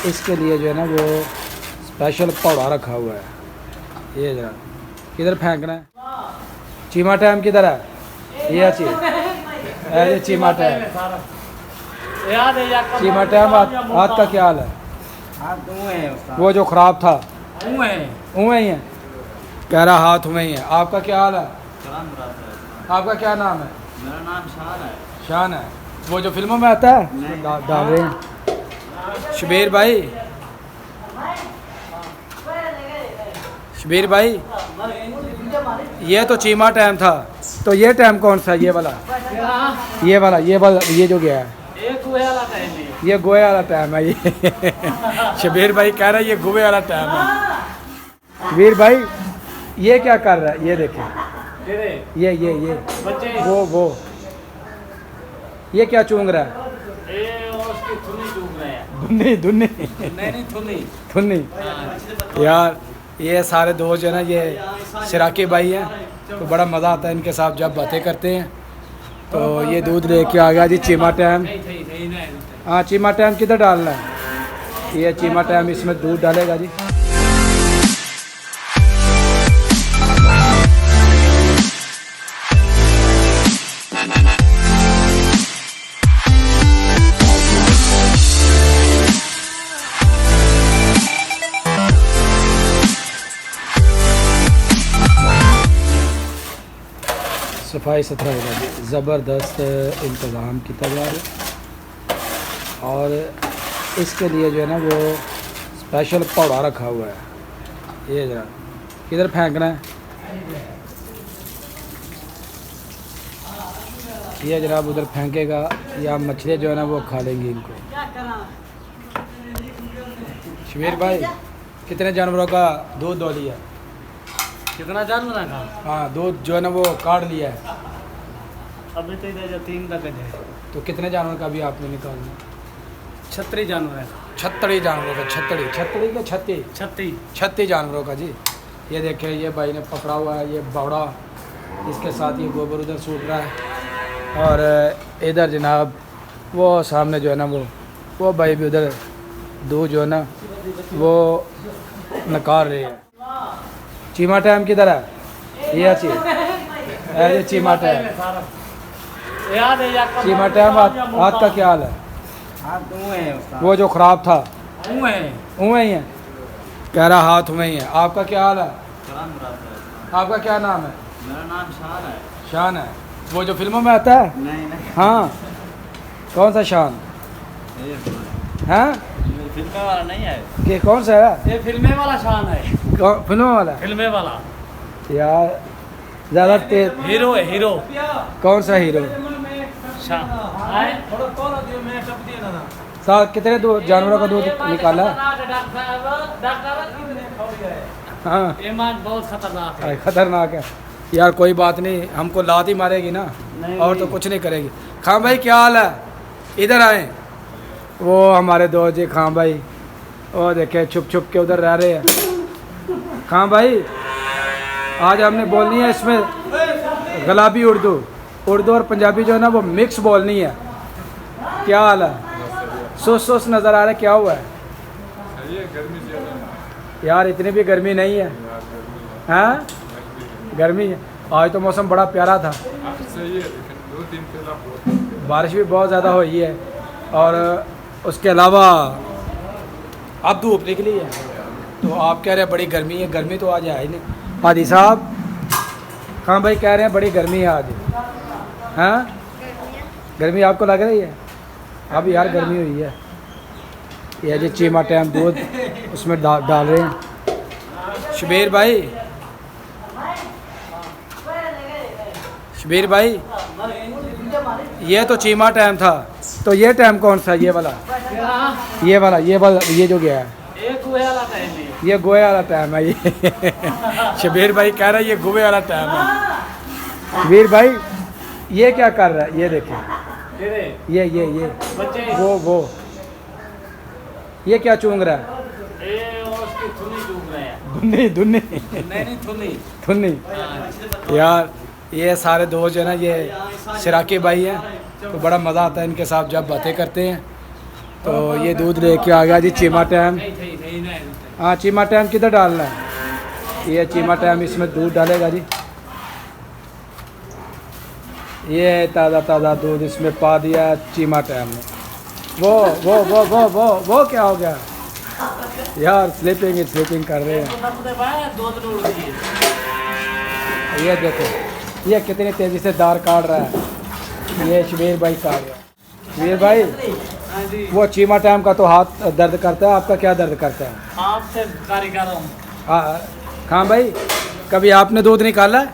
इसके लिए जो है ना वो स्पेशल पौड़ा रखा हुआ है। ये जरा किधर फेंकना है? चीमा टाइम किधर है? ये अच्छी अरे चीमा टाइम, चीमा टाइम हाथ का क्या हाल है? वो जो ख़राब था उमें ही है, कह रहा हाथ उमें ही है। आपका क्या हाल है? आपका क्या नाम है? मेरा नाम शान है। शान है। वो जो फिल्मों में आता है डाल रहे हैं। शबीर भाई, शबीर भाई, ये तो चीमा टाइम था, तो ये टाइम कौन सा? ये वाला ये जो गया है, ये गोए वाला टाइम है। ये शबीर भाई कह रहा है ये गोए वाला टाइम है। शबीर भाई ये क्या कर रहा है? ये देखें, ये वो ये क्या चूंग रहा है? धुन्नी थुन्नी। यार ये सारे दोस्त जो है ना, ये शराकी भाई हैं, तो बड़ा मज़ा आता है इनके साथ जब बातें करते हैं। तो ये दूध लेके आ गया जी चीमा टाइम। हाँ चीमा टाइम किधर डालना है? ये चीमा टाइम इसमें दूध डालेगा जी। सफाई सुथरा होगा जी, ज़बरदस्त इंतज़ाम किया जा रहा है। और इसके लिए जो है ना वो स्पेशल पौड़ा रखा हुआ है। ये जरा किधर फेंकना है? ये जनाब उधर फेंकेगा, या मछलियाँ जो है ना वो खा लेंगी इनको। शबीर भाई कितने जानवरों का दूध दो लिया? कितना जानवर का? हाँ दूध जो है ना वो काट लिया है। अभी तो इधर 3 तक है। तो कितने जानवर का भी आपने निकालना? 36 जानवर है। 36 जानवरों का। छत्ती का 36 जानवरों का जी। ये देखें, ये भाई ने पकड़ा हुआ है ये बावड़ा, इसके साथ ये गोबर उधर सूख रहा है। और इधर जनाब वो सामने जो है ना वो भाई भी उधर दूध जो है ना वो निकाल रहे हैं। चीमा टाइम किधर है? ये अच्छी अरे चीमा टाइम हाथ का क्या हाल है? वो जो ख़राब था उमें ही है, कह रहा हाथ उमें ही है। आपका क्या हाल है? आपका क्या नाम है? मेरा नाम शान है। शान है। वो जो फिल्मों में आता है? नहीं। हाँ कौन सा शान? हाँ फिल्मे वाला नहीं है ये कौन सा है? ये फिल्मे वाला शान है। फिल्मों वाला? फिल्मे वाला यार ज़्यादा तेज हीरो है। हीरो कौन सा हीरो? शान साथ कितने जानवरों का दूध निकाला? हाँ बहुत खतरनाक है। खतरनाक है यार। कोई बात नहीं, हमको लात ही मारेगी ना, और तो कुछ नहीं करेगी। खां भाई क्या हाल है? इधर आए। वो हमारे दोस्त जी खां भाई, वो देखे छुप के उधर रह रहे हैं। खां भाई आज हमने बोलनी है इसमें गुलाबी उर्दू और पंजाबी जो है ना वो मिक्स बोलनी है। क्या हाल है? सोस नज़र आ रहा है, क्या हुआ है? यार इतनी भी गर्मी नहीं है। हाँ गर्मी है। आज तो मौसम बड़ा प्यारा था, बारिश भी बहुत ज़्यादा हुई है, और उसके अलावा अब धूप निकली है। तो आप कह रहे हैं बड़ी गर्मी है, गर्मी तो आज है ही नहीं। हादी साहब हाँ भाई कह रहे हैं बड़ी गर्मी है आज। हाँ गर्मी आपको लग रही है? अब यार गर्मी हुई है। ये जी चीमा टाइम दूध उसमें डाल रहे हैं। शबीर भाई, ये तो चीमा टाइम था, तो ये टाइम कौन सा? ये वाला ये जो गया है, ये गोए वाला टाइम है। ये शबीर भाई कह रहा है ये गोए वाला टाइम है। शबीर भाई ये क्या कर रहा है? ये देखें, ये वो ये क्या चूंग रहा है? धुन्नी। यार ये सारे दोस्त जो है ना, ये शराकी भाई हैं, तो बड़ा मज़ा आता है इनके साथ जब बातें करते हैं। तो ये दूध लेके आ गया जी चीमा टाइम। नहीं थी नहीं नहीं हाँ चीमा टाइम किधर डालना है? ये चीमा टाइम इसमें दूध डालेगा जी। ये ताज़ा ताज़ा दूध इसमें पा दिया चीमा टाइम ने। वो क्या हो गया यार? स्लीपिंग कर रहे हैं। ये देखो ये कितनी तेज़ी से दार काट रहा है। ये शबीर भाई काट रहा है। शबीर भाई वो चीमा टाइम का तो हाथ दर्द करता है, आपका क्या दर्द करता है? आपसे कारीगर हूँ। हाँ भाई कभी आपने दूध निकाला है?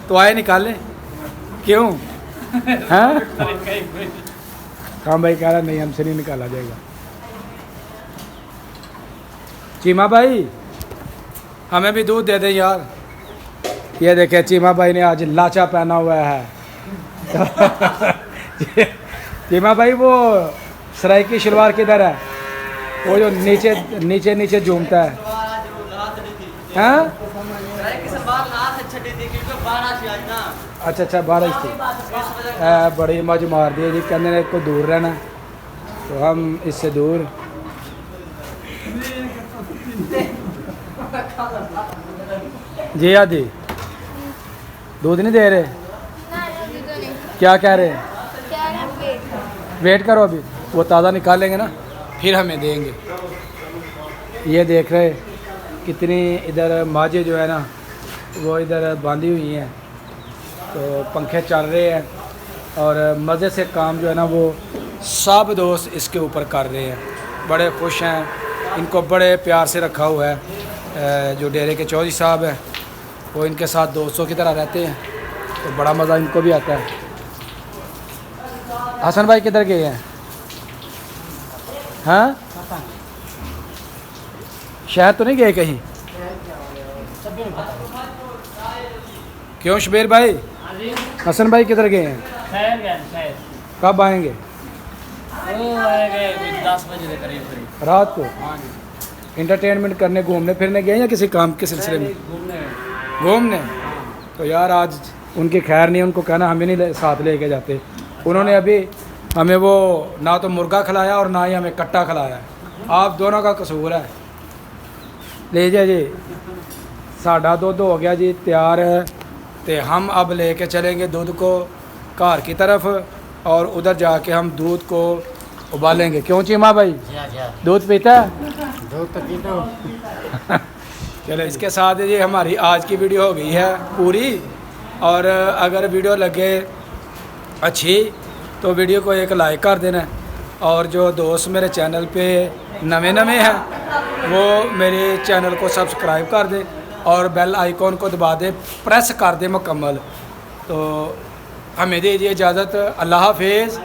तो आए निकाले क्यों? हाँ हाँ भाई कह रहा नहीं हमसे नहीं निकाला जाएगा। चीमा भाई हमें भी दूध दे दे यार। ये देखे चीमा भाई ने आज लाचा पहना हुआ है। चीमा भाई वो सराय की शलवार किधर है? वो जो नीचे नीचे नीचे झूमता है। हाँ अच्छा बारिश थी। बड़ी मौज मार दी जी। कहने ने को दूर रहना तो हम इससे दूर। जी आदि दूध नहीं दे रहे? क्या कह रहे हैं? वेट करो अभी वो ताज़ा निकालेंगे ना फिर हमें देंगे। ये देख रहे कितनी इधर माजे जो है ना वो इधर बांधी हुई हैं, तो पंखे चल रहे हैं और मज़े से काम जो है ना वो सब दोस्त इसके ऊपर कर रहे हैं। बड़े खुश हैं, इनको बड़े प्यार से रखा हुआ है। जो डेरे के चौधरी साहब हैं वो इनके साथ दोस्तों की तरह रहते हैं, तो बड़ा मज़ा इनको भी आता है। हसन भाई किधर गए हैं? हाँ शहर तो नहीं गए कहीं? क्यों शबीर भाई? हसन भाई किधर गए हैं? शहर कब आएंगे? वो आएंगे 10 बजे के करीब। रात को हाँ जी इंटरटेनमेंट करने घूमने फिरने गए या किसी काम के सिलसिले में? घूमने। तो यार आज उनकी खैर नहीं, उनको कहना हमें नहीं साथ लेके जाते। उन्होंने अभी हमें वो ना तो मुर्गा खिलाया और ना ही हमें कट्टा खिलाया। आप दोनों का कसूर है। लीजिए जी साढ़ा दुध हो गया जी तैयार है, तो हम अब लेके चलेंगे दूध को घर की तरफ और उधर जाके हम दूध को उबालेंगे। क्यों चीमा भाई दूध पीता है? दूध तो पीता हूँ। चलो इसके साथ ये हमारी आज की वीडियो हो गई है पूरी। और अगर वीडियो लगे अच्छी तो वीडियो को एक लाइक कर देना, और जो दोस्त मेरे चैनल पे नवे हैं वो मेरे चैनल को सब्सक्राइब कर दे और बेल आइकॉन को दबा दे, प्रेस कर दे मुकम्मल। तो हमें दीजिए इजाज़त। अल्लाह हाफिज़।